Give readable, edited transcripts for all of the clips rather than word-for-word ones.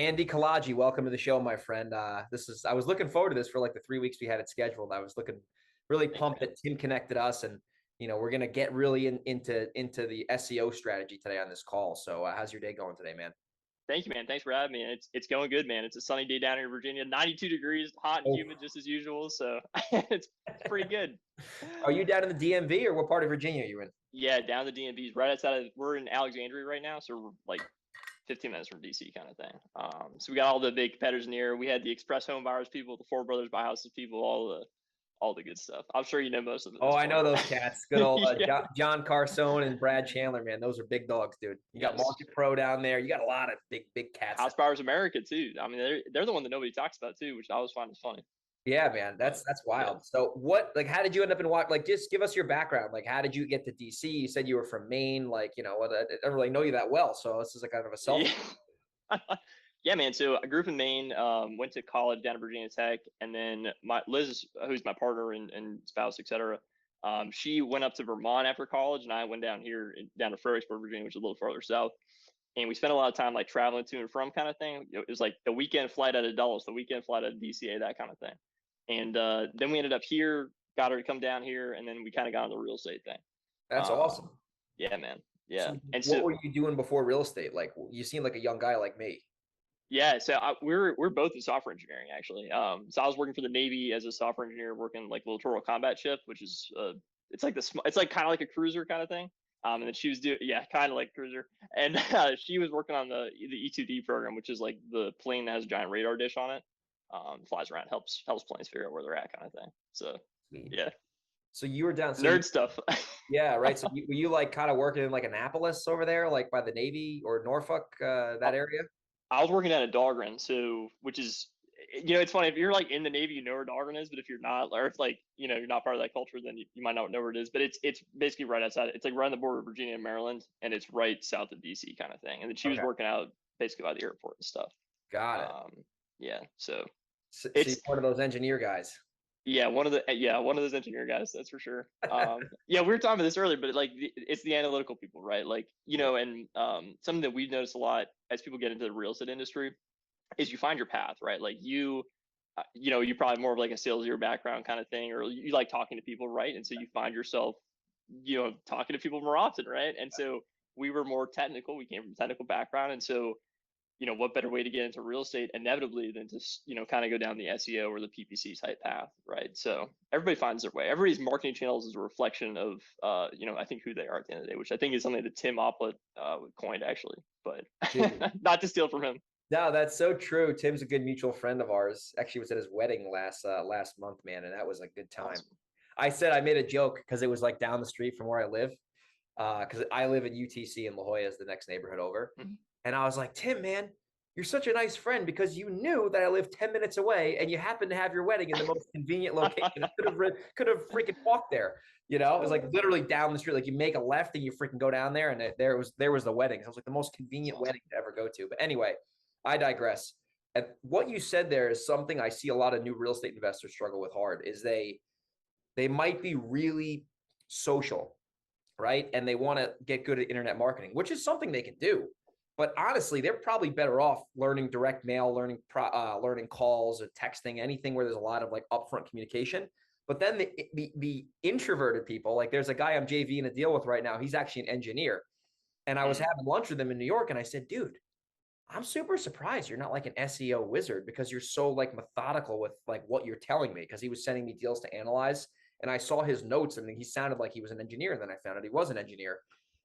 Andy Kolodgie, welcome to the show, my friend. I was looking forward to this for like the 3 weeks we had it scheduled. I was looking really pumped that Tim connected us, and we're gonna get really into the SEO strategy today on this call. So, how's your day going today, man? Thank you, man. Thanks for having me. It's going good, man. It's a sunny day down here in Virginia, 92 degrees, hot and Oh, humid just as usual. So it's pretty good. are you down in the DMV or what part of Virginia are you in? Yeah, down the DMV's right outside of. We're in Alexandria right now, so we're like 15 minutes from DC, kind of thing. So we got all the big competitors in here. We had the Express Home Buyers people, the Four Brothers Buy Houses people, all the good stuff. I'm sure you know most of them. Oh, I know those cats. Good old Yeah. John Carson and Brad Chandler, man. Those are big dogs, dude. You got Market Pro down there. You got a lot of big cats. House Buyers America too. I mean, they're the one that nobody talks about too, which I always find is funny. Yeah, man, that's wild. Yeah. So how did you end up in Washington? Like, just give us your background. Like, how did you get to DC? You said you were from Maine. Like, I don't really know you that well. So this is a kind of a self. Yeah. Yeah, man. So I grew up in Maine, went to college down at Virginia Tech. And then Liz, who's my partner and spouse, et cetera, she went up to Vermont after college, and I went down to Fredericksburg, Virginia, which is a little farther south. And we spent a lot of time like traveling to and from kind of thing. It was like the weekend flight out of Dulles, the weekend flight out of DCA, that kind of thing. And then we ended up here, got her to come down here, and then we kind of got on the real estate thing. That's awesome. Yeah, man. Yeah. So what were you doing before real estate? Like, you seem like a young guy like me. Yeah, so we're both in software engineering, actually. So I was working for the Navy as a software engineer, working like littoral combat ship, which is it's like kind of like a cruiser kind of thing. And then she was kind of like cruiser, and she was working on the E2D program, which is like the plane that has a giant radar dish on it. Flies around, helps planes figure out where they're at, kind of thing. So yeah. So you were down nerd stuff. Yeah, right. So were you like kind of working in like Annapolis over there, like by the Navy or Norfolk, that area? I was working at a Dahlgren, which is, it's funny, if you're like in the Navy, you know where Dahlgren is, but if you're not, or if like, you're not part of that culture, then you might not know where it is. But it's basically right outside. It's like right on the border of Virginia and Maryland, and it's right south of DC, kind of thing. And then she was working out basically by the airport and stuff. Got it. Yeah. So it's one of those engineer guys. Yeah, one of those engineer guys, that's for sure. Yeah, we were talking about this earlier, but like it's the analytical people, right? Like, and something that we've noticed a lot as people get into the real estate industry is you find your path, right? Like you probably more of like a salesier background kind of thing, or you like talking to people, right? And so you find yourself, talking to people more often, right? And so we were more technical. We came from a technical background, and so what better way to get into real estate inevitably than to, kind of go down the SEO or the PPC type path, right? So everybody finds their way. Everybody's marketing channels is a reflection of, I think who they are at the end of the day, which I think is something that Tim Oplett coined, actually, but not to steal from him. No, that's so true. Tim's a good mutual friend of ours. Actually was at his wedding last month, man, and that was a good time. Awesome. I said I made a joke because it was like down the street from where I live, because I live in UTC, and La Jolla is the next neighborhood over. Mm-hmm. And I was like, Tim, man, you're such a nice friend because you knew that I lived 10 minutes away and you happened to have your wedding in the most convenient location. I could have freaking walked there. It was like literally down the street. Like you make a left and you freaking go down there, and there was the wedding. So it was like the most convenient wedding to ever go to. But anyway, I digress. And what you said there is something I see a lot of new real estate investors struggle with hard, is they might be really social, right? And they want to get good at internet marketing, which is something they can do. But honestly, they're probably better off learning direct mail, learning calls or texting, anything where there's a lot of like upfront communication. But then the introverted people, like there's a guy I'm JVing a deal with right now. He's actually an engineer. And I was having lunch with him in New York, and I said, dude, I'm super surprised you're not like an SEO wizard because you're so like methodical with like what you're telling me, because he was sending me deals to analyze. And I saw his notes, and he sounded like he was an engineer. And then I found out he was an engineer.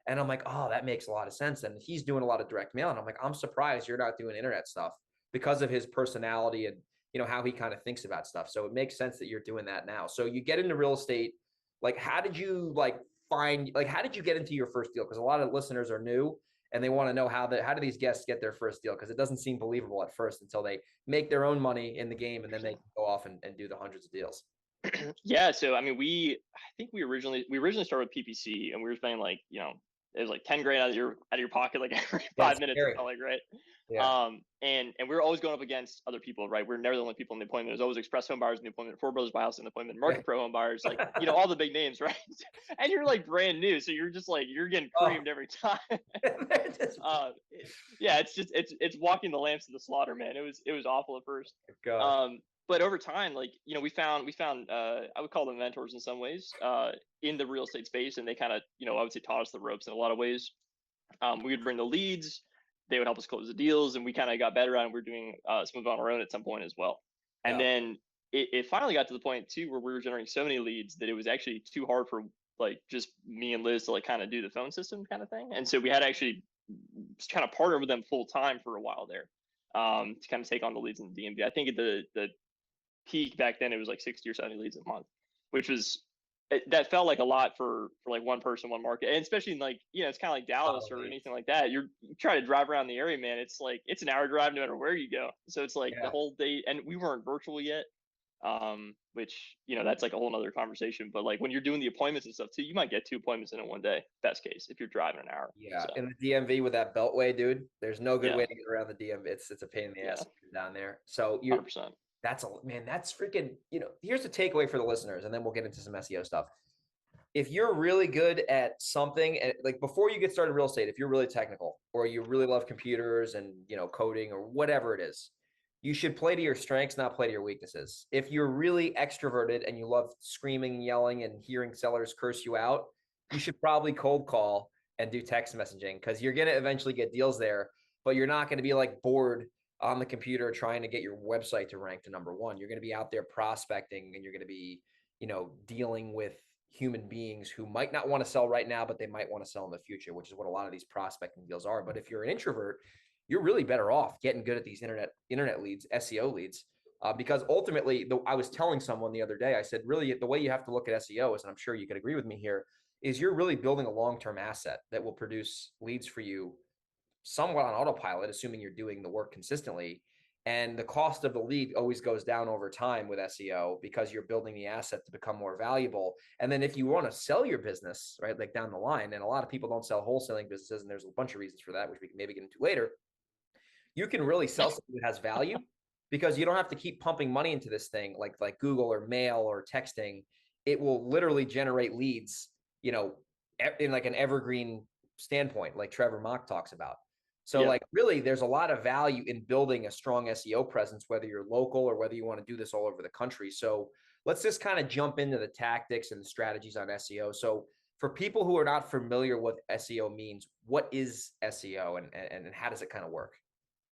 And I'm like, oh, that makes a lot of sense. And he's doing a lot of direct mail. And I'm like, I'm surprised you're not doing internet stuff because of his personality and, how he kind of thinks about stuff. So it makes sense that you're doing that now. So you get into real estate. Like, how did you how did you get into your first deal? Because a lot of listeners are new and they want to know how do these guests get their first deal? Because it doesn't seem believable at first until they make their own money in the game, and then they go off and do the hundreds of deals. Yeah. So, I mean, I think we originally started with PPC, and we were spending like, it was like 10 grand out of your pocket, like every That's 5 minutes, it scary. felt like, right? Yeah. And we were always going up against other people, right? We're never the only people in the appointment. There's always Express Home Buyers in the appointment, Four Brothers Buy House in the appointment, Market Pro Home Buyers, like, all the big names, right? And you're like brand new, so you're just like, you're getting creamed every time. Yeah, it's walking the lambs to the slaughter, man. It was awful at first. Gosh. But over time, like, we found I would call them mentors in some ways, in the real estate space, and they kind of, I would say, taught us the ropes in a lot of ways. We would bring the leads, they would help us close the deals, and we kind of got better at it. We're doing some of it on our own at some point as well. And then it finally got to the point too where we were generating so many leads that it was actually too hard for like just me and Liz to like kind of do the phone system kind of thing. And so we had to actually kind of partner with them full time for a while there, to kind of take on the leads in the DMV. I think at the peak back then, it was like 60 or 70 leads a month, which was, that felt like a lot for like one person, one market. And especially in like, it's kind of like Dallas or anything like that. You try to drive around the area, man. It's like, it's an hour drive no matter where you go. So it's like the whole day, and we weren't virtual yet. Which, that's like a whole nother conversation, but like when you're doing the appointments and stuff too, you might get 2 appointments in one day, best case, if you're driving an hour. Yeah. So, In the DMV with that beltway, dude, there's no good yeah, way to get around the DMV. It's a pain in the ass down there. So 100%. that's that's freaking, here's the takeaway for the listeners, and then we'll get into some SEO stuff. If you're really good at something, and like before you get started in real estate, if you're really technical or you really love computers and, coding or whatever it is, you should play to your strengths, not play to your weaknesses. If you're really extroverted and you love screaming and yelling and hearing sellers curse you out, you should probably cold call and do text messaging, because you're going to eventually get deals there, but you're not going to be like bored on the computer trying to get your website to rank to number one. You're going to be out there prospecting, and you're going to be, dealing with human beings who might not want to sell right now, but they might want to sell in the future, which is what a lot of these prospecting deals are. But if you're an introvert, you're really better off getting good at these internet leads, SEO leads, because ultimately, I was telling someone the other day, I said, really, the way you have to look at SEO is, and I'm sure you could agree with me here, is you're really building a long-term asset that will produce leads for you somewhat on autopilot, assuming you're doing the work consistently. And the cost of the lead always goes down over time with SEO, because you're building the asset to become more valuable. And then if you want to sell your business, right, like down the line, and a lot of people don't sell wholesaling businesses, and there's a bunch of reasons for that, which we can maybe get into later, you can really sell something that has value, because you don't have to keep pumping money into this thing like Google or mail or texting. It will literally generate leads, in like an evergreen standpoint, like Trevor Mock talks about. So like really, there's a lot of value in building a strong SEO presence, whether you're local or whether you want to do this all over the country. So let's just kind of jump into the tactics and the strategies on SEO. So for people who are not familiar with SEO means, what is SEO and how does it kind of work?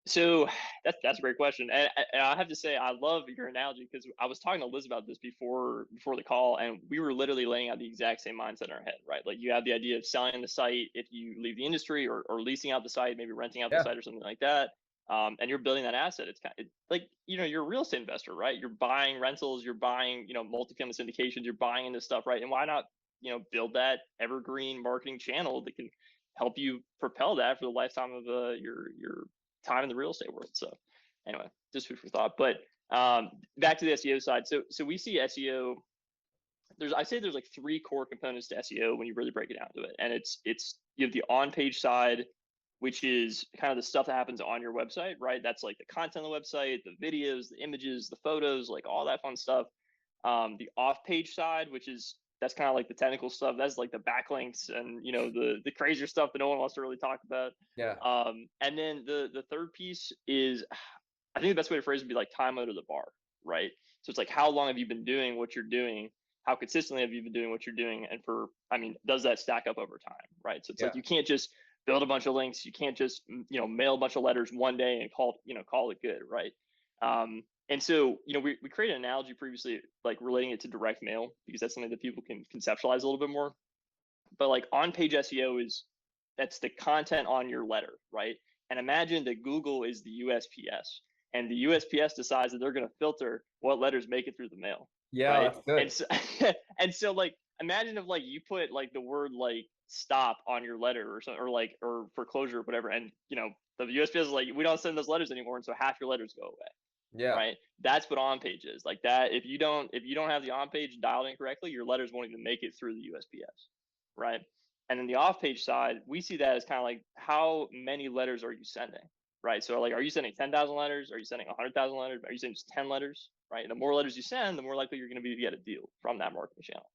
So that's a great question, and I have to say I love your analogy, because I was talking to Liz about this before the call, and we were literally laying out the exact same mindset in our head, right? Like, you have the idea of selling the site if you leave the industry, or leasing out the site, maybe renting out the site or something like that, and you're building that asset. It's kind of like, you're a real estate investor, right? You're buying rentals, you're buying multifamily syndications, you're buying into stuff, right? And why not build that evergreen marketing channel that can help you propel that for the lifetime of your time in the real estate world. So anyway, just food for thought. But back to the SEO side. So we see SEO. I'd say there's like 3 core components to SEO when you really break it down to it. And it's you have the on-page side, which is kind of the stuff that happens on your website, right? That's like the content on the website, the videos, the images, the photos, like all that fun stuff. The off-page side, that's kind of like the technical stuff. That's like the backlinks and the crazier stuff that no one wants to really talk about. Yeah. And then the third piece is, I think the best way to phrase it would be like time out of the bar, right? So it's like, how long have you been doing what you're doing? How consistently have you been doing what you're doing? And does that stack up over time, right? So it's like, you can't just build a bunch of links. You can't just mail a bunch of letters one day and call it good, right? And so, we created an analogy previously, like relating it to direct mail, because that's something that people can conceptualize a little bit more. But like on-page SEO that's the content on your letter, right? And imagine that Google is the USPS, and the USPS decides that they're going to filter what letters make it through the mail. Yeah, right? that's good. And so, and so like, imagine if like you put like the word like stop on your letter or something, or foreclosure or whatever, and the USPS is like, we don't send those letters anymore, and so half your letters go away. Yeah. Right. That's what on page is like that. If you don't have the on page dialed in correctly, your letters won't even make it through the USPS. Right. And then the off-page side, we see that as kind of like, how many letters are you sending, right? So like, are you sending 10,000 letters? Are you sending 100,000 letters? Are you sending just 10 letters, right? And the more letters you send, the more likely you're going to be to get a deal from that marketing channel.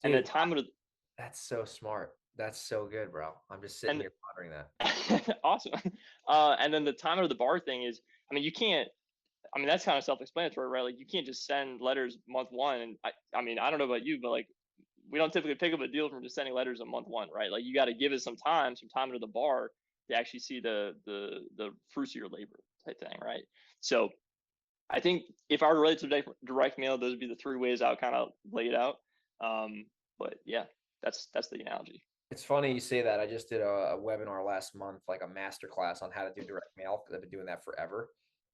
And the Dude, time of that's so smart. That's so good, bro. I'm just sitting and here pondering that. awesome. And then the time of the bar thing is, I mean, you can't. I mean, that's kind of self-explanatory, right? Like, you can't just send letters month one. And I mean, I don't know about you, but like, we don't typically pick up a deal from just sending letters on month one, right? Like, you got to give it some time under the bar to actually see the fruits of your labor type thing, right? So I think if I were related to direct mail, those would be the three ways I would kind of lay it out. But yeah, that's the analogy. It's funny you say that. I just did a webinar last month, like a master class on how to do direct mail, because I've been doing that forever.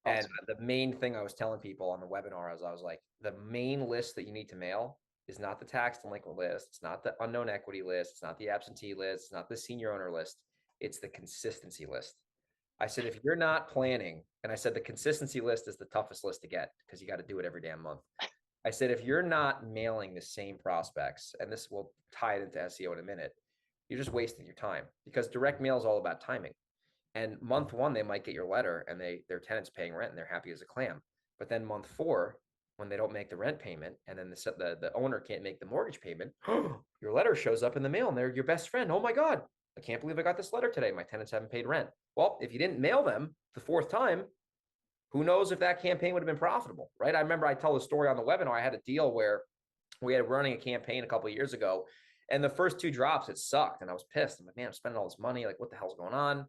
And Awesome. the main thing I was telling people on the webinar is I was like, the main list that you need to mail is not the tax delinquent list. It's not the unknown equity list. It's not the absentee list. It's not the senior owner list. It's the consistency list. I said, if you're not planning, and I said the consistency list is the toughest list to get because you got to do it every damn month. I said, if you're not mailing the same prospects, and this will tie it into SEO in a minute, you're just wasting your time, because direct mail is all about timing. And month one, they might get your letter and their tenant's paying rent and they're happy as a clam. But then month four, when they don't make the rent payment and then the owner can't make the mortgage payment, your letter shows up in the mail and they're your best friend. Oh my God, I can't believe I got this letter today. My tenants haven't paid rent. Well, if you didn't mail them the fourth time, who knows if that campaign would have been profitable, right? I remember I tell the story on the webinar. I had a deal where we had running a campaign a couple of years ago, and the first two drops, it sucked. And I was pissed. I'm like, man, I'm spending all this money. Like, what the hell's going on?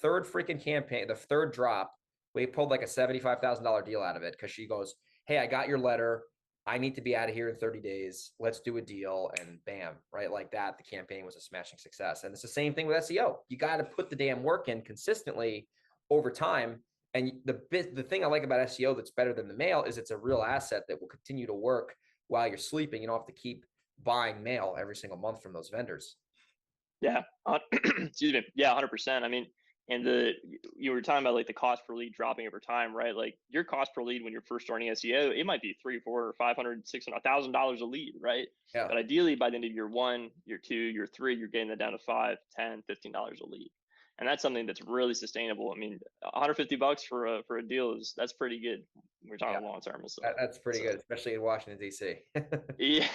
Third freaking campaign, the third drop, we pulled like a $75,000 deal out of it because she goes, hey, I got your letter. I need to be out of here in 30 days. Let's do a deal. And bam, right? Like that, the campaign was a smashing success. And it's the same thing with SEO. You got to put the damn work in consistently over time. And the thing I like about SEO that's better than the mail is it's a real asset that will continue to work while you're sleeping. You don't have to keep buying mail every single month from those vendors. Yeah. Excuse me. Yeah, 100%. I mean, and you were talking about like the cost per lead dropping over time, right? Like, your cost per lead when you're first starting SEO, it might be $300, $400, $500, $600, $1,000 a lead, right? Yeah. But ideally, by the end of year one, year two, year three, you're getting that down to $5, $10, $15 a lead. And that's something that's really sustainable. I mean, $150 for a deal that's pretty good. We're talking long term and stuff. That's pretty good, especially in Washington, D.C. Yeah.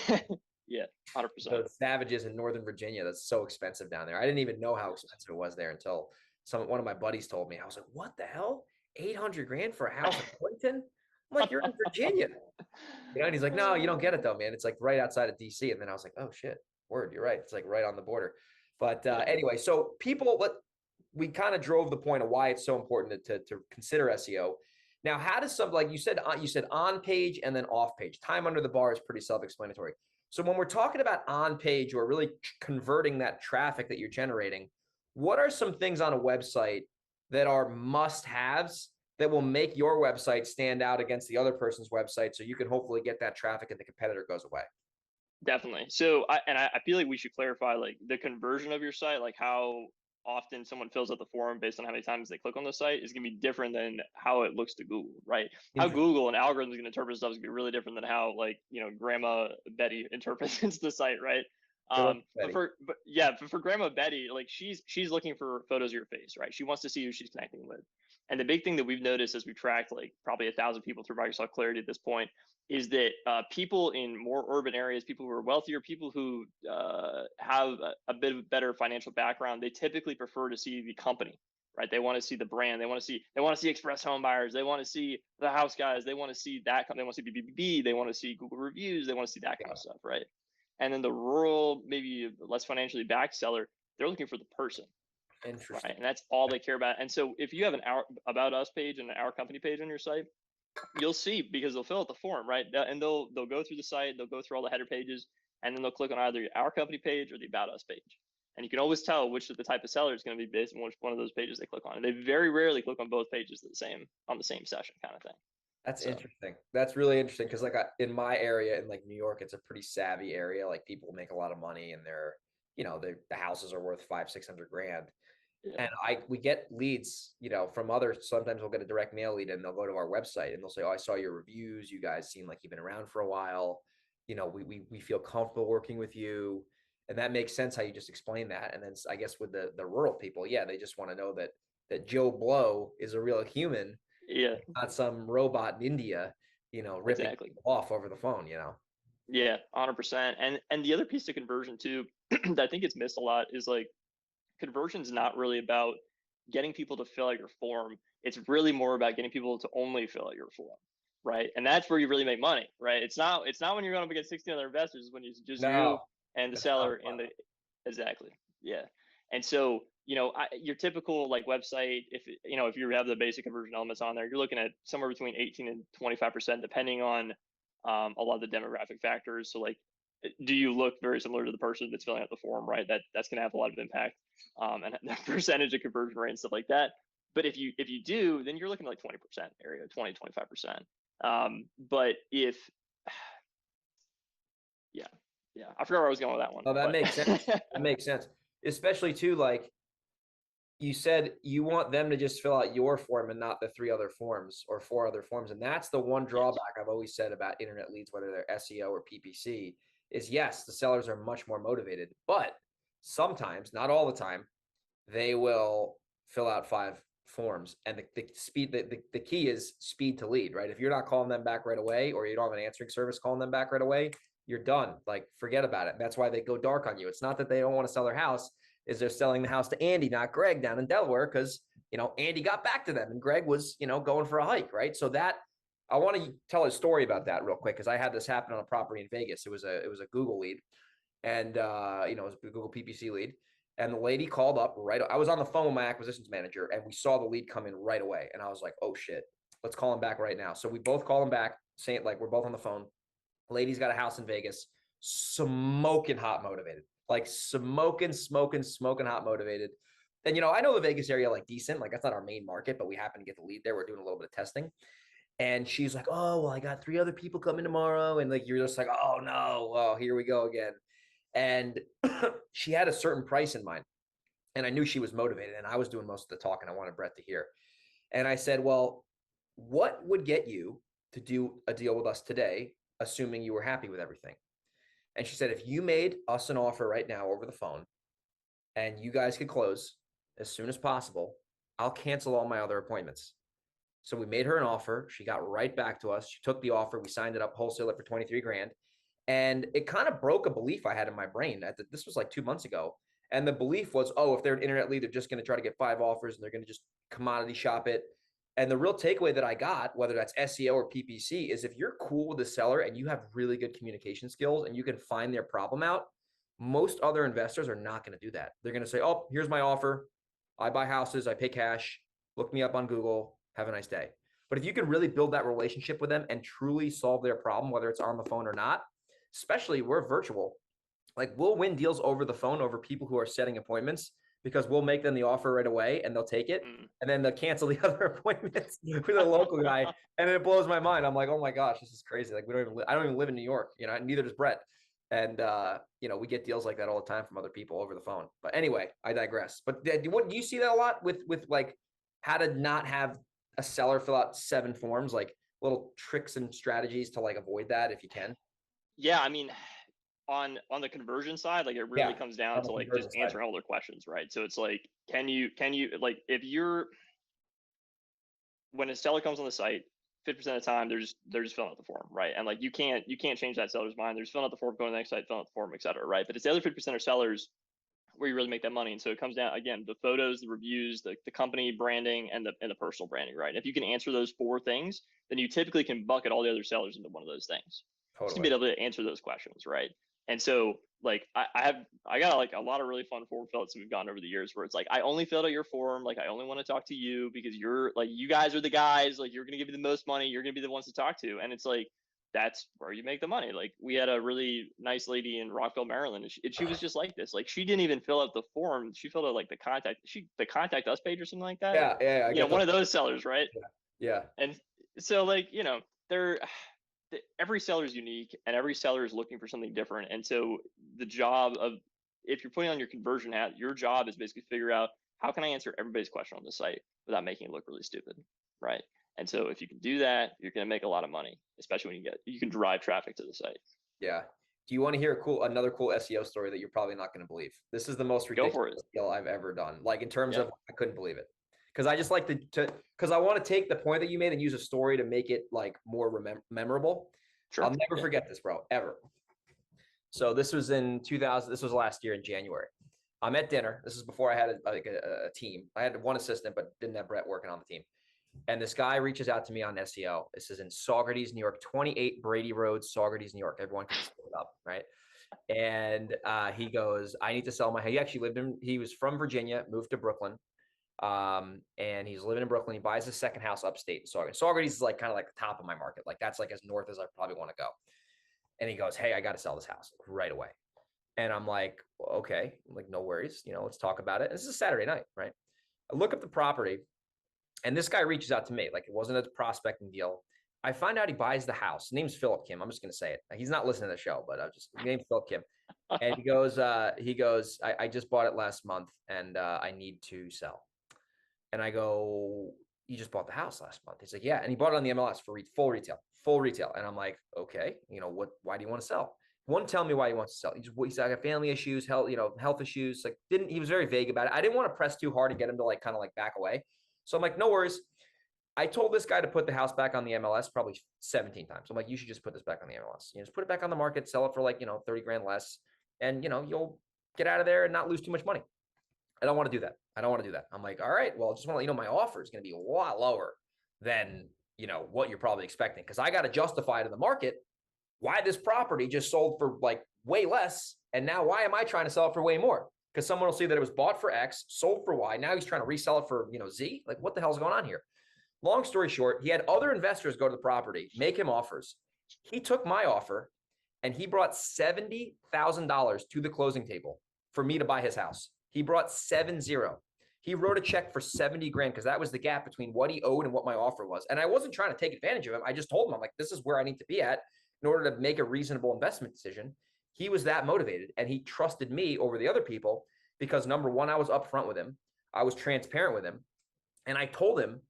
Yeah, 100%. Those savages in Northern Virginia, that's so expensive down there. I didn't even know how expensive it was there until one of my buddies told me. I was like, what the hell? 800 grand for a house in Clinton? I'm like, you're in Virginia. And he's like, no, you don't get it though, man. It's like right outside of DC. And then I was like, oh shit, word, you're right. It's like right on the border. But anyway, so we kind of drove the point of why it's so important to consider SEO. Now, how does like you said on page and then off page? Time under the bar is pretty self-explanatory. So when we're talking about on page or really converting that traffic that you're generating, what are some things on a website that are must-haves that will make your website stand out against the other person's website so you can hopefully get that traffic and the competitor goes away? Definitely. So I feel like we should clarify like the conversion of your site, like how often someone fills out the form based on how many times they click on the site is going to be different than how it looks to Google, right? How Google and algorithms going to interpret stuff is going to be really different than how, like, Grandma Betty interprets the site, right? But for Grandma Betty, like, she's looking for photos of your face, right? She wants to see who she's connecting with. And the big thing that we've noticed as we've tracked like probably 1,000 people through Microsoft Clarity at this point is that people in more urban areas, people who are wealthier, people who have a bit of better financial background, they typically prefer to see the company, right? They want to see the brand. They want to see Express Home Buyers. They want to see the House Guys. They want to see that. They want to see BBB. They want to see Google reviews. They want to see that kind of stuff, right? And then the rural, maybe less financially backed seller, they're looking for the person. Interesting. Right? And that's all they care about. And so if you have an About Us page and an Our Company page on your site, you'll see, because they'll fill out the form, right? And they'll go through the site, they'll go through all the header pages, and then they'll click on either Our Company page or the About Us page. And you can always tell which of the type of seller is going to be based on which one of those pages they click on. And they very rarely click on both pages on the same session kind of thing. That's interesting. That's really interesting because, like, in my area in like New York, it's a pretty savvy area. Like, people make a lot of money, and the houses are worth 500-600 grand. Yeah. And we get leads, from others. Sometimes we'll get a direct mail lead and they'll go to our website and they'll say, oh, I saw your reviews. You guys seem like you've been around for a while. We feel comfortable working with you. And that makes sense how you just explained that. And then I guess with the rural people, yeah, they just want to know that Joe Blow is a real human, Yeah, not some robot in India, ripping exactly. people off over the phone, Yeah, 100%. And the other piece to conversion too, that I think gets missed a lot is like conversion's not really about getting people to fill out your form. It's really more about getting people to only fill out your form, right? And that's where you really make money, right? It's not when you're going up against 16 other investors, it's when it's just you No, and the that's not seller in fun. the exactly. Yeah. And so, your typical like website, if you have the basic conversion elements on there, you're looking at somewhere between 18 and 25%, depending on a lot of the demographic factors. So like, do you look very similar to the person that's filling out the form, right? That's going to have a lot of impact, and the percentage of conversion rate and stuff like that. But if you do, then you're looking at like 20% area, 20-25%. But if yeah, yeah, I forgot where I was going with that one. Oh, that But makes sense. That makes sense. Especially too, like you said, you want them to just fill out your form and not the 3 other forms or 4 other forms. And that's the one yes, drawback I've always said about internet leads, whether they're SEO or PPC, is yes, the sellers are much more motivated, but sometimes, not all the time, they will fill out 5 forms. And the speed, the key is speed to lead, right? If you're not calling them back right away, or you don't have an answering service calling them back right away, you're done. Like, forget about it. And that's why they go dark on you. It's not that they don't want to sell their house, is they're selling the house to Andy, not Greg, down in Delaware, because Andy got back to them and Greg was going for a hike, right? So that I want to tell a story about that real quick, because I had this happen on a property in Vegas. It was a Google lead, and it was a Google PPC lead. And the lady called up right. I was on the phone with my acquisitions manager, and we saw the lead come in right away. And I was like, "Oh shit, let's call him back right now." So we both call him back, saying like we're both on the phone. Lady's got a house in Vegas, smoking hot motivated, like smoking hot motivated. And I know the Vegas area like decent, like that's not our main market, but we happen to get the lead there. We're doing a little bit of testing. And she's like, "Oh, well, I got 3 other people coming tomorrow." And like, you're just like, "Oh no, oh, here we go again." And she had a certain price in mind. And I knew she was motivated, and I was doing most of the talking. I wanted Brett to hear. And I said, "Well, what would get you to do a deal with us today, assuming you were happy with everything?" And she said, "If you made us an offer right now over the phone and you guys could close as soon as possible, I'll cancel all my other appointments." So we made her an offer. She got right back to us. She took the offer. We signed it up, wholesale it for 23 grand. And it kind of broke a belief I had in my brain. This was like 2 months ago. And the belief was, oh, if they're an internet lead, they're just going to try to get 5 offers and they're going to just commodity shop it. And the real takeaway that I got, whether that's SEO or PPC, is if you're cool with the seller and you have really good communication skills and you can find their problem out, most other investors are not going to do that. They're going to say, "Oh, here's my offer. I buy houses. I pay cash. Look me up on Google. Have a nice day." But if you can really build that relationship with them and truly solve their problem, whether it's on the phone or not, especially we're virtual, like we'll win deals over the phone over people who are setting appointments, because we'll make them the offer right away and they'll take it. mm. And then they'll cancel the other appointments with a local guy. And it blows my mind. I'm like, "Oh my gosh, this is crazy." Like I don't even live in New York, neither does Brett. And, we get deals like that all the time from other people over the phone. But anyway, I digress. But what do you see that a lot with like how to not have a seller fill out 7 forms, like little tricks and strategies to like avoid that if you can? Yeah, I mean, on the conversion side, like it really Yeah, comes down on the to like just conversion side. answering all their questions, right? So it's like, can you like if you're when a seller comes on the site, 50% of the time they're just filling out the form, right? And like you can't change that seller's mind. They're just filling out the form, going to the next site, filling out the form, et cetera, right? But it's the other 50% of sellers where you really make that money. And so it comes down again, the photos, the reviews, the company branding, and the personal branding, right? If you can answer those 4 things, then you typically can bucket all the other sellers into one of those things. Just to Totally. be able to answer those questions, right? And so like I got like a lot of really fun form fills that we've gotten over the years where it's like, I only filled out your form, like I only want to talk to you because you're like, you guys are the guys, like you're gonna give me the most money, you're gonna be the ones to talk to. And it's like, that's where you make the money. Like we had a really nice lady in Rockville, Maryland, and she was just like this. Like she didn't even fill out the form. She filled out like the contact us page or something like that. Yeah, I get One those. of those sellers, right? Yeah. Yeah. And so like, they're every seller is unique and every seller is looking for something different. And so the job of if you're putting on your conversion hat, your job is basically figure out how can I answer everybody's question on the site without making it look really stupid, right? And so if you can do that, you're going to make a lot of money, especially when you can drive traffic to the site. Yeah. Do you want to hear another cool SEO story that you're probably not going to believe? This is the most Go for ridiculous it. deal I've ever done. Like in terms Yeah. of, I couldn't believe it. Because I just like because I want to take the point that you made and use a story to make it like more memorable. Sure. I'll never forget this, bro, ever. So this was in 2000. This was last year in January. I'm at dinner. This is before I had a team. I had one assistant, but didn't have Brett working on the team. And this guy reaches out to me on SEO. This is in Saugerties, New York, 28 Brady Road, Saugerties, New York. Everyone can look it up, right? And he goes, I need to sell he actually he was from Virginia, moved to Brooklyn. And he's living in Brooklyn. He buys his second house upstate in Saugerties. Saugerties is like kind of like the top of my market. Like that's like as north as I probably want to go. And he goes, hey, I got to sell this house right away. And I'm like, well, okay, I'm like, no worries. Let's talk about it. And this is a Saturday night, right? I look up the property and this guy reaches out to me. Like it wasn't a prospecting deal. I find out he buys the house. His name's Philip Kim. I'm just going to say it. He's not listening to the show, but his name's Philip Kim. And he goes, I just bought it last month and I need to sell. And I go, you just bought the house last month? He's like, yeah. And he bought it on the MLS for full retail. And I'm like, okay, why do you want to sell? He won't tell me why he wants to sell. He's like, I got family issues, health issues. Like he was very vague about it. I didn't want to press too hard and get him to like, kind of like back away. So I'm like, no worries. I told this guy to put the house back on the MLS probably 17 times. I'm like, you should just put this back on the MLS. Just put it back on the market, sell it for like, 30 grand less. And, you'll get out of there and not lose too much money. I don't want to do that. I'm like, all right, well, just want to let you know my offer is going to be a lot lower than, what you're probably expecting. Because I got to justify to the market why this property just sold for like way less. And now why am I trying to sell it for way more? Because someone will see that it was bought for X, sold for Y. Now he's trying to resell it for, Z. Like what the hell's going on here? Long story short, he had other investors go to the property, make him offers. He took my offer and he brought $70,000 to the closing table for me to buy his house. He brought 70. He wrote a check for 70 grand because that was the gap between what he owed and what my offer was. And I wasn't trying to take advantage of him. I just told him, I'm like, this is where I need to be at in order to make a reasonable investment decision. He was that motivated and he trusted me over the other people because number one, I was upfront with him. I was transparent with him. And I told him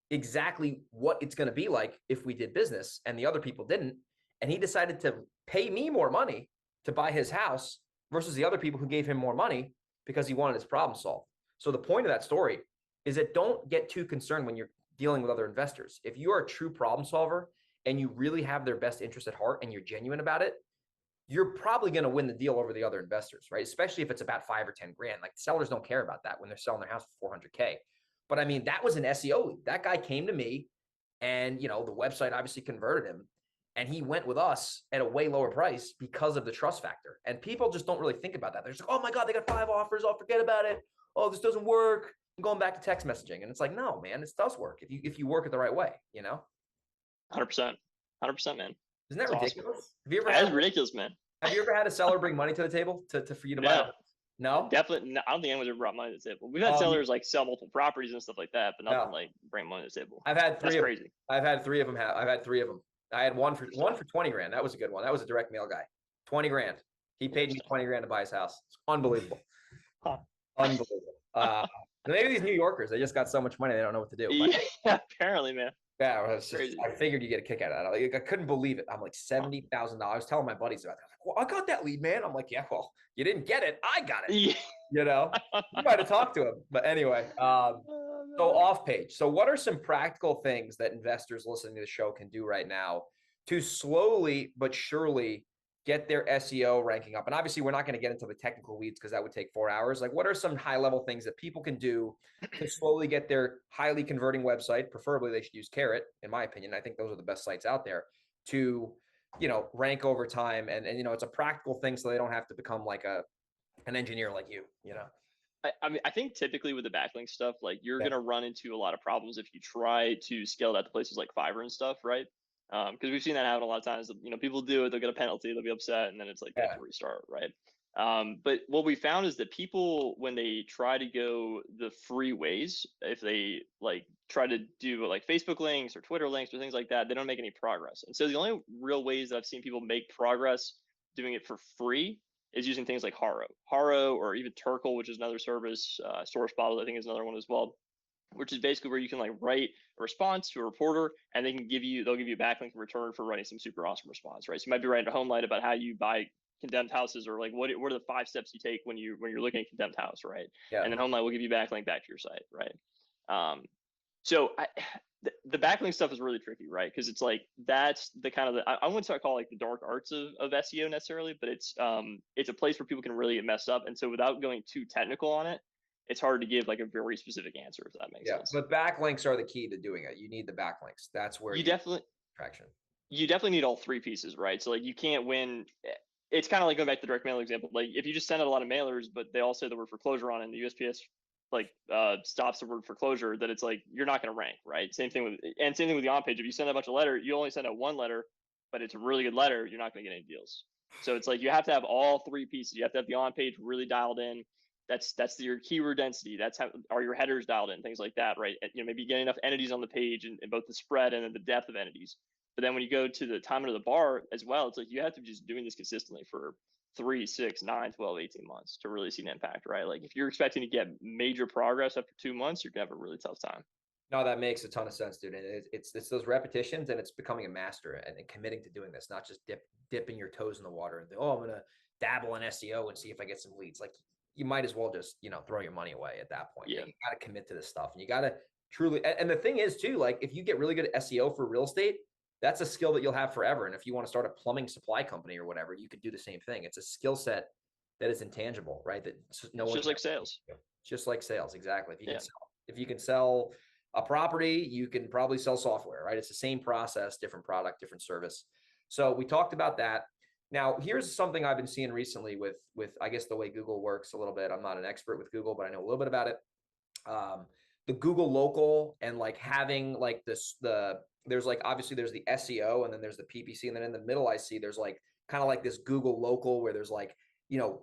exactly what it's going to be like if we did business and the other people didn't. And he decided to pay me more money to buy his house versus the other people who gave him more money because he wanted his problem solved. So the point of that story is that don't get too concerned when you're dealing with other investors. If you are a true problem solver and you really have their best interest at heart and you're genuine about it, you're probably going to win the deal over the other investors, right? Especially if it's about 5 or 10 grand. Like sellers don't care about that when they're selling their house for 400K. But I mean, that was an SEO lead. That guy came to me and, the website obviously converted him and he went with us at a way lower price because of the trust factor. And people just don't really think about that. They're just like, oh my God, they got 5 offers. Oh, forget about it. Oh, this doesn't work. I'm going back to text messaging. And it's like, no, man, this does work if you work it the right way, 100%, man. Isn't that ridiculous? Awesome. Have you ever That's ridiculous, man. Have you ever had a seller bring money to the table for you to buy? No, definitely. No, I don't think anyone's ever brought money to the table. We've had sellers like sell multiple properties and stuff like that, but nothing like bring money to the table. I've had three. That's crazy. I've had three of them. I had one for 20 grand. That was a good one. That was a direct mail guy. 20 grand. He paid me 20 grand to buy his house. It's unbelievable. Unbelievable. Maybe these New Yorkers, they just got so much money they don't know what to do. Yeah, apparently, man. Yeah, I figured you get a kick out of that. Like, I couldn't believe it. I'm like $70,000. Telling my buddies about that. Like, well, I got that lead, man. I'm like, yeah, well, you didn't get it. I got it. Yeah. You might have talked to him. But anyway, so off page. So what are some practical things that investors listening to the show can do right now to slowly but surely get their SEO ranking up? And obviously we're not going to get into the technical weeds because that would take 4 hours. Like what are some high level things that people can do to slowly get their highly converting website? Preferably they should use Carrot, in my opinion. I think those are the best sites out there to, rank over time. And it's a practical thing so they don't have to become like an engineer like you. I mean, I think typically with the backlink stuff, like you're going to run into a lot of problems if you try to scale that to places like Fiverr and stuff, right? Because we've seen that happen a lot of times. People do it, they'll get a penalty, they'll be upset, and then it's like they have to restart, right? But what we found is that people, when they try to go the free ways, if they like try to do like Facebook links or Twitter links or things like that, they don't make any progress. And so the only real ways that I've seen people make progress doing it for free is using things like Haro, or even Turkle, which is another service. Source Bottles, I think, is another one as well, which is basically where you can like write a response to a reporter and they'll give you a backlink in return for writing some super awesome response, right? So you might be writing a home light about how you buy condemned houses, or like what are the 5 steps you take when you're looking at condemned house, right? Yeah. And then Homeline will give you backlink back to your site, right? So the backlink stuff is really tricky, right? Because it's like that's the kind of I wouldn't call it like the dark arts of SEO necessarily, but it's a place where people can really get messed up. And so without going too technical on it, it's hard to give like a very specific answer, if that makes sense. But backlinks are the key to doing it. You need the backlinks. That's where you definitely traction. You definitely need all 3 pieces, right? So like you can't win. It's kind of like going back to the direct mail example. Like if you just send out a lot of mailers, but they all say the word foreclosure on it, and the USPS like stops the word foreclosure, that it's like you're not going to rank, right? Same thing with the on page. If you send a bunch of letter, you only send out 1 letter, but it's a really good letter, you're not going to get any deals. So it's like you have to have all 3 pieces. You have to have the on page really dialed in. That's your keyword density. That's how are your headers dialed in, things like that, right? Maybe getting enough entities on the page and both the spread and then the depth of entities. But then when you go to the time under the bar as well, it's like you have to be just doing this consistently for 3, 6, 9, 12, 18 months to really see an impact, right? Like if you're expecting to get major progress after 2 months, you're gonna have a really tough time. No, that makes a ton of sense, dude. And it's those repetitions, and it's becoming a master and committing to doing this, not just dipping your toes in the water and think, oh, I'm gonna dabble in SEO and see if I get some leads. Like you might as well just throw your money away at that point. Yeah. You got to commit to this stuff, and you got to truly. And the thing is too, like if you get really good at SEO for real estate, that's a skill that you'll have forever. And if you want to start a plumbing supply company or whatever, you could do the same thing. It's a skill set that is intangible, right? That no one just like sales. Just like sales, exactly. If you can sell a property, you can probably sell software, right? It's the same process, different product, different service. So we talked about that. Now, here's something I've been seeing recently with I guess the way Google works a little bit. I'm not an expert with Google, but I know a little bit about it. The Google local and like having like there's like obviously there's the SEO and then there's the PPC, and then in the middle I see there's like kind of like this Google local where there's like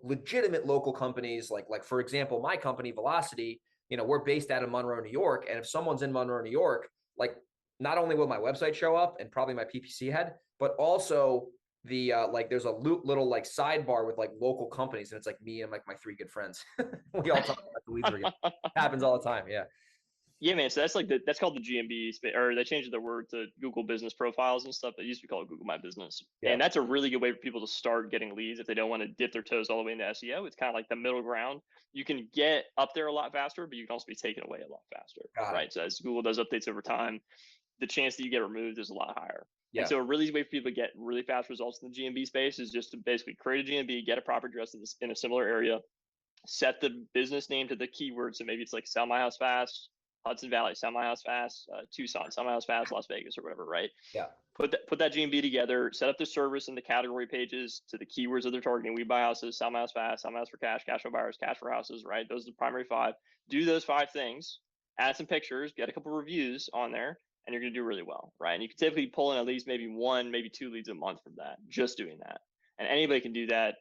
legitimate local companies like for example my company Velocity, we're based out of Monroe, New York, and if someone's in Monroe, New York, like not only will my website show up and probably my PPC head, but also the like there's a little like sidebar with like local companies, and it's like me and like my 3 good friends. We all talk about the leads. Happens all the time. Yeah, man. So that's called the GMB, or they changed the word to Google Business Profiles and stuff. It used to be called Google My Business, and that's a really good way for people to start getting leads if they don't want to dip their toes all the way into SEO. It's kind of like the middle ground. You can get up there a lot faster, but you can also be taken away a lot faster, right? So as Google does updates over time, the chance that you get removed is a lot higher. Yeah. And so a really easy way for people to get really fast results in the GMB space is just to basically create a GMB, get a proper address in a similar area, set the business name to the keyword. So maybe it's like sell my house fast, Hudson Valley, sell my house fast, Tucson, sell my house fast, Las Vegas, or whatever, right? Yeah. Put that GMB together, set up the service and the category pages to the keywords that they're targeting. We buy houses, sell my house fast, sell my house for cash, cash for buyers, cash for houses, right? Those are the primary 5. Do those 5 things, add some pictures, get a couple reviews on there, and you're going to do really well, right? And you can typically pull in at least maybe 1, maybe 2 leads a month from that, just doing that. And anybody can do that.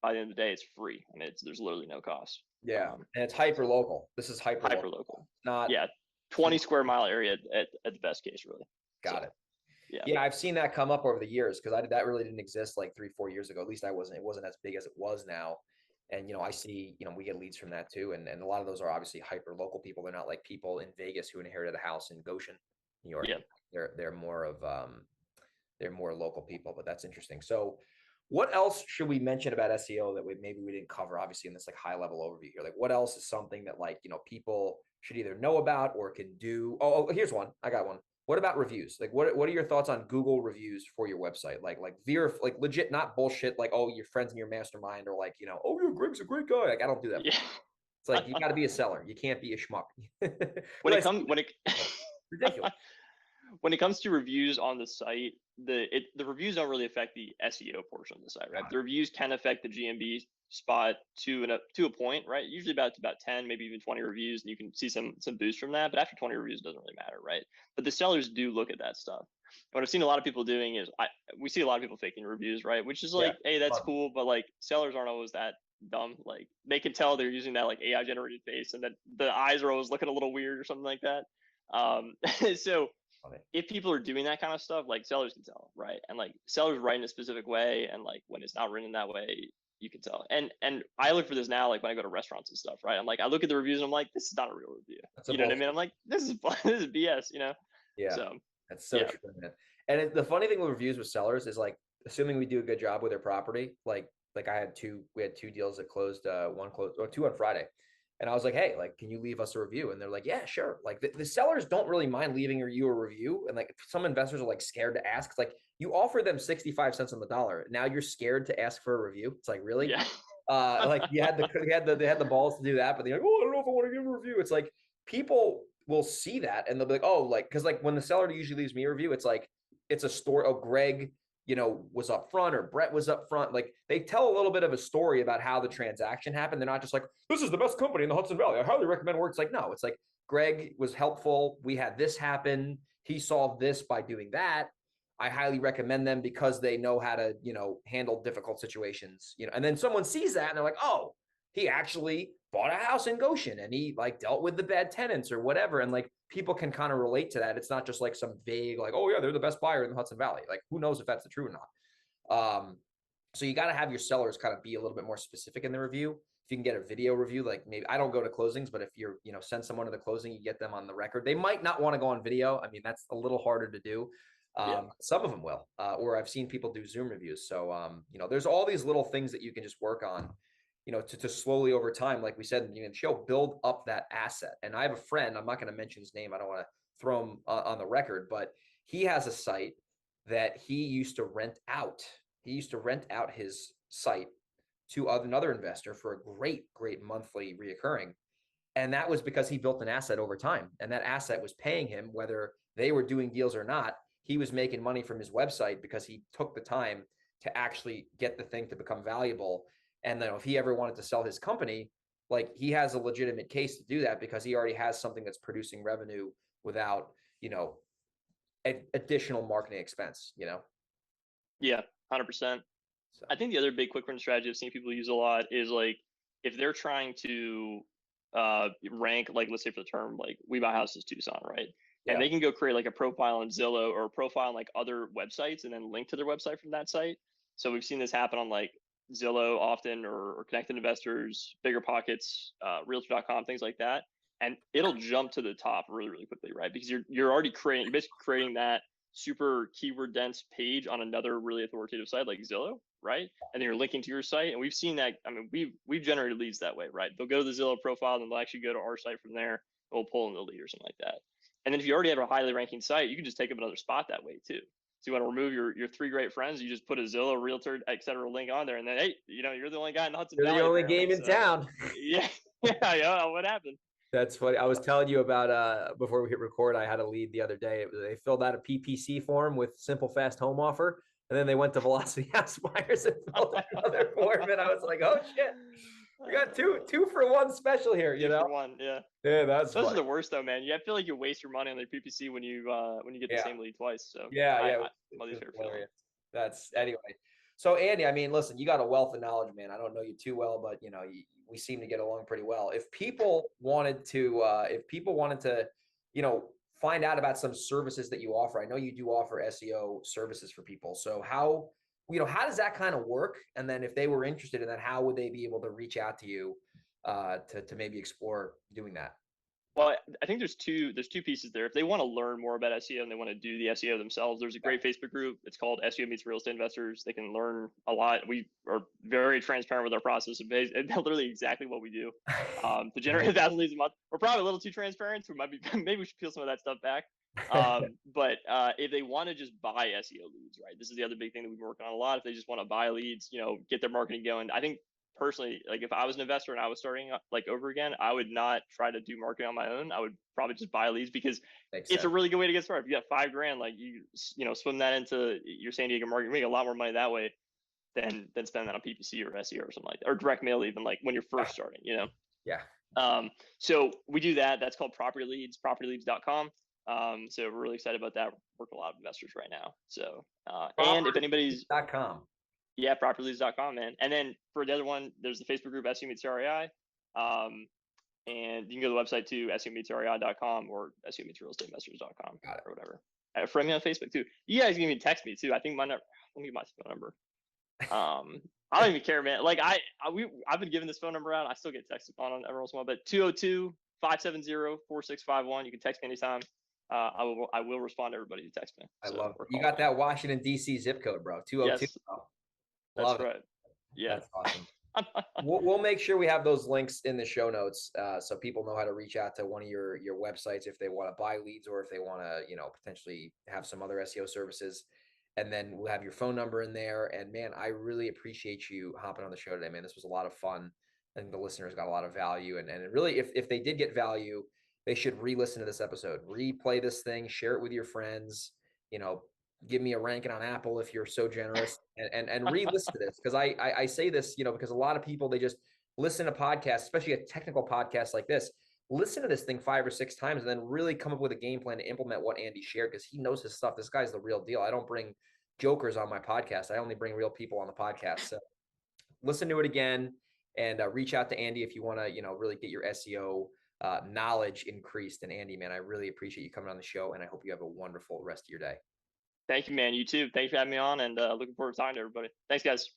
By the end of the day, it's free. I mean, there's literally no cost. Yeah, and it's hyper local. This is hyper local. Not 20 square mile area at the best case, really. Got it. Yeah, I've seen that come up over the years because that really didn't exist like 3-4 years ago. At least it wasn't as big as it was now. And I see we get leads from that too, and a lot of those are obviously hyper local people. They're not like people in Vegas who inherited a house in Goshen, New York. Yeah. They're more of they're more local people, but that's interesting. So what else should we mention about SEO that we didn't cover, obviously, in this like high level overview here? Like what else is something that like people should either know about or can do? Oh, here's one. I got one. What about reviews? Like what are your thoughts on Google reviews for your website? Like legit, not bullshit, like, oh, your friends in your mastermind or like, oh, yeah, Greg's a great guy. Like I don't do that. Yeah. It's like you gotta be a seller. You can't be a schmuck. Ridiculous. When it comes to reviews on the site, the reviews don't really affect the SEO portion of the site, right? The reviews can affect the GMB spot to a point, right? Usually about 10, maybe even 20 reviews, and you can see some boost from that. But after 20 reviews, it doesn't really matter, right? But the sellers do look at that stuff. What I've seen a lot of people doing is we see a lot of people faking reviews, right? Which is like, hey, that's cool, but like sellers aren't always that dumb. Like they can tell they're using that like AI generated face, and that the eyes are always looking a little weird or something like that. So if people are doing that kind of stuff, like sellers can tell, right? And like sellers write in a specific way, and like when it's not written that way, you can tell. And I look for this now, like when I go to restaurants and stuff, right? I'm like, I look at the reviews and I'm like, this is not a real review. You know what I mean? I'm like, this is BS, Yeah. So that's so true, man. And the funny thing with reviews with sellers is like, assuming we do a good job with their property, like like we had two deals that closed, one closed or two on Friday. And I was like, hey, like, can you leave us a review? And they're like, yeah, sure. Like the sellers don't really mind leaving you a review. And like some investors are like scared to ask. It's like you offer them 65 cents on the dollar. Now you're scared to ask for a review. It's like, really? Yeah. Like they had the balls to do that, but they're like, oh, I don't know if I want to give a review. It's like people will see that and they'll be like, oh, like, cause like when the seller usually leaves me a review, it's like, it's a story. Oh, Greg, was up front or Brett was up front. Like they tell a little bit of a story about how the transaction happened. They're not just like, this is the best company in the Hudson Valley, I highly recommend work. It's like, no, it's like Greg was helpful. We had this happen. He solved this by doing that. I highly recommend them because they know how to, handle difficult situations, and then someone sees that and they're like, oh, he actually bought a house in Goshen and he like dealt with the bad tenants or whatever. And like people can kind of relate to that. It's not just like some vague, like, oh yeah, they're the best buyer in the Hudson Valley. Like who knows if that's the truth or not. So you got to have your sellers kind of be a little bit more specific in the review. If you can get a video review, like maybe I don't go to closings, but if you're, send someone to the closing, you get them on the record. They might not want to go on video. I mean, that's a little harder to do. Some of them will, or I've seen people do Zoom reviews. So, there's all these little things that you can just work on, to slowly over time, like we said, show build up that asset. And I have a friend, I'm not going to mention his name. I don't want to throw him on the record, but he has a site that he used to rent out. He used to rent out his site to another investor for a great, great monthly reoccurring. And that was because he built an asset over time. And that asset was paying him, whether they were doing deals or not. He was making money from his website because he took the time to actually get the thing to become valuable. And then if he ever wanted to sell his company, like he has a legitimate case to do that because he already has something that's producing revenue without, additional marketing expense, Yeah, 100%. So. I think the other big quick win strategy I've seen people use a lot is like if they're trying to rank, like let's say for the term like we buy houses Tucson, right? Yeah. And they can go create like a profile on Zillow or a profile on like other websites and then link to their website from that site. So we've seen this happen on like Zillow often or Connected Investors, Bigger Pockets, Realtor.com, things like that. And it'll jump to the top really, really quickly, right? Because you're already you're basically creating that super keyword dense page on another really authoritative site like Zillow, right? And then you're linking to your site. And we've seen that. I mean, we've generated leads that way, right? They'll go to the Zillow profile and they'll actually go to our site from there. We'll pull in the lead or something like that. And then if you already have a highly ranking site, you can just take up another spot that way too. So you want to remove your three great friends, you just put a Zillow, Realtor, etc. link on there, and then hey, you're the only guy in the Hudson Valley. You're the only game in town. Yeah, yeah. What happened? That's funny. I was telling you about before we hit record, I had a lead the other day. They filled out a PPC form with simple fast home offer. And then they went to Velocity House Buyers and filled out another form. And I was like, oh shit. We got two for one special here, Two for one, yeah. Yeah, that's those are the worst though, man. I feel like you waste your money on the PPC when you get the same lead twice. So yeah. That's anyway. So Andy, I mean, listen, you got a wealth of knowledge, man. I don't know you too well, but we seem to get along pretty well. If people wanted to, find out about some services that you offer, I know you do offer SEO services for people. So how does that kind of work? And then if they were interested in that, how would they be able to reach out to you to maybe explore doing that? Well, I think there's two pieces there. If they want to learn more about SEO and they want to do the SEO themselves, there's a great Facebook group. It's called SEO Meets Real Estate Investors. They can learn a lot. We are very transparent with our process. It's literally exactly what we do to generate 1,000 leads a month. We're probably a little too transparent, so maybe we should peel some of that stuff back. But if they want to just buy SEO leads, right? This is the other big thing that we've been working on a lot. If they just want to buy leads, get their marketing going. I think personally, like if I was an investor and I was starting like over again, I would not try to do marketing on my own. I would probably just buy leads because it's a really good way to get started. If you got $5,000, like you swim that into your San Diego market, you make a lot more money that way than spend that on PPC or SEO or something like that, or direct mail even like when you're first starting, Yeah. So we do that. That's called Property Leads, propertyleads.com. So we're really excited about that. We're working a lot of investors right now. So and if anybody's .com. Yeah, propertyleads.com, man. And then for the other one, there's the Facebook group SEO Meets REI. And you can go to the website too, SEOmeetsREI.com or SEOmeetsRealEstateInvestors.com or whatever. Friend me on Facebook too. You guys can even text me too. I think let me get my phone number. I don't even care, man. Like I've been giving this phone number out. I still get texted on every once in a while, but 202-570-4651. You can text me anytime. I will respond to everybody who texts me. I love it. You got that Washington, D.C. zip code, bro. 202. Yes. That's right. Yeah. That's awesome. We'll make sure we have those links in the show notes, so people know how to reach out to one of your websites if they want to buy leads, or if they want to, potentially have some other SEO services. And then we'll have your phone number in there. And man, I really appreciate you hopping on the show today, man. This was a lot of fun. I think the listeners got a lot of value. And really, if they did get value, they should re-listen to this episode, replay this thing, share it with your friends, give me a ranking on Apple if you're so generous, and re-listen to this. Because I say this, because a lot of people, they just listen to podcasts, especially a technical podcast like this. Listen to this thing 5 or 6 times and then really come up with a game plan to implement what Andy shared, because he knows his stuff. This guy's the real deal. I don't bring jokers on my podcast. I only bring real people on the podcast. So listen to it again, and reach out to Andy if you want to, really get your SEO knowledge increased. And Andy, man, I really appreciate you coming on the show, and I hope you have a wonderful rest of your day. Thank you, man. You too. Thanks for having me on, and looking forward to talking to everybody. Thanks, guys.